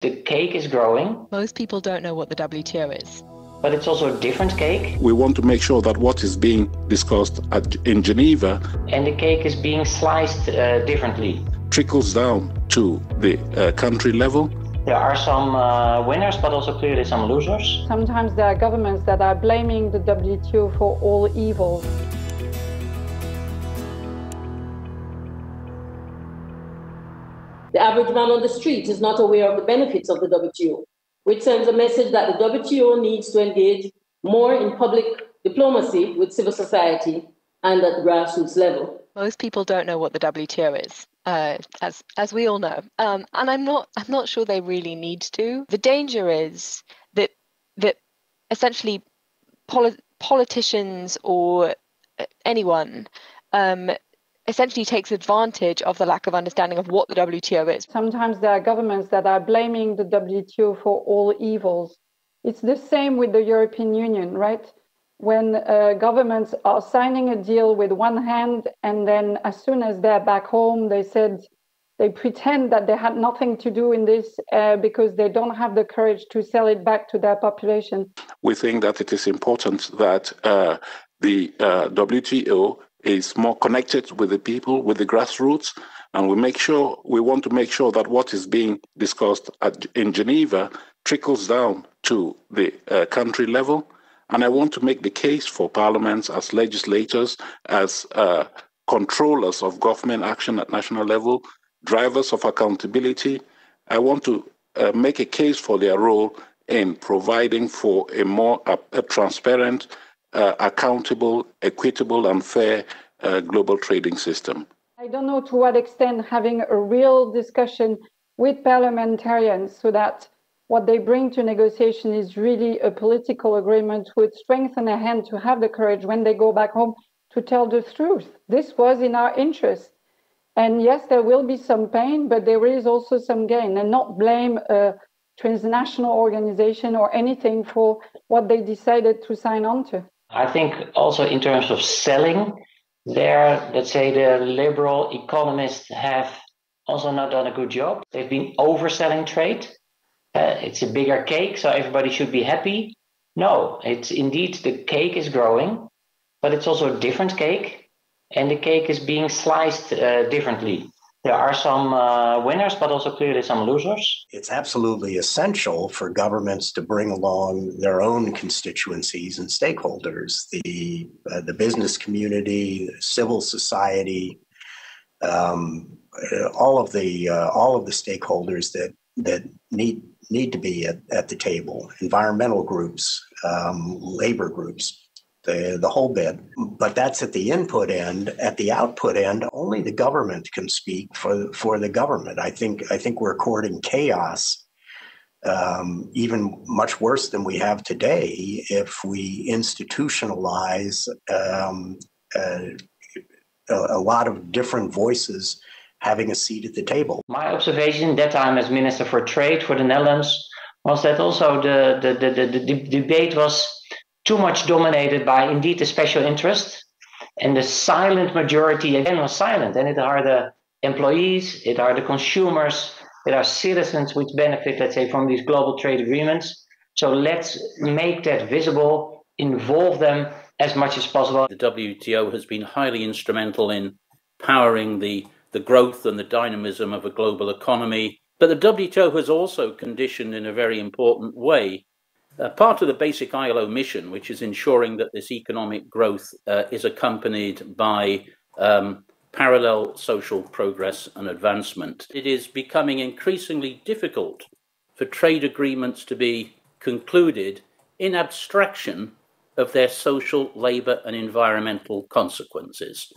the cake is growing. Most people don't know what the WTO is. But it's also a different cake. We want to make sure that what is being discussed in Geneva and the cake is being sliced differently. Trickles down to the country level. There are some winners, but also clearly some losers. Sometimes there are governments that are blaming the WTO for all evils. The average man on the street is not aware of the benefits of the WTO, which sends a message that the WTO needs to engage more in public diplomacy with civil society and at the grassroots level. Most people don't know what the WTO is, as we all know, and I'm not sure they really need to. The danger is that essentially politicians or anyone essentially takes advantage of the lack of understanding of what the WTO is. Sometimes there are governments that are blaming the WTO for all evils. It's the same with the European Union, right? When governments are signing a deal with one hand, and then as soon as they're back home, they pretend that they had nothing to do in this because they don't have the courage to sell it back to their population. We think that it is important that the WTO is more connected with the people, with the grassroots, and we want to make sure that what is being discussed in Geneva trickles down to the country level. And I want to make the case for parliaments as legislators, as controllers of government action at national level, drivers of accountability. I want to make a case for their role in providing for a more transparent, accountable, equitable, and fair global trading system. I don't know to what extent having a real discussion with parliamentarians so that what they bring to negotiation is really a political agreement would strengthen their hand to have the courage when they go back home to tell the truth. This was in our interest. And yes, there will be some pain, but there is also some gain, and not blame a transnational organization or anything for what they decided to sign on to. I think also in terms of selling, let's say the liberal economists have also not done a good job. They've been overselling trade. It's a bigger cake, so everybody should be happy. No, it's indeed the cake is growing, but it's also a different cake, and the cake is being sliced differently. There are some winners, but also clearly some losers. It's absolutely essential for governments to bring along their own constituencies and stakeholders, the business community, civil society, all of the stakeholders that need to be at the table, environmental groups, labor groups, the whole bit. But that's at the input end. At the output end, only the government can speak for the government. I think we're courting chaos, even much worse than we have today, if we institutionalize a lot of different voices having a seat at the table. My observation that time as Minister for Trade for the Netherlands was that also the debate was too much dominated by indeed the special interest, and the silent majority again was silent. And it are the employees, it are the consumers, it are citizens which benefit, let's say, from these global trade agreements. So let's make that visible, involve them as much as possible. The WTO has been highly instrumental in powering the growth and the dynamism of a global economy. But the WTO has also conditioned in a very important way part of the basic ILO mission, which is ensuring that this economic growth is accompanied by parallel social progress and advancement. It is becoming increasingly difficult for trade agreements to be concluded in abstraction of their social, labour and environmental consequences.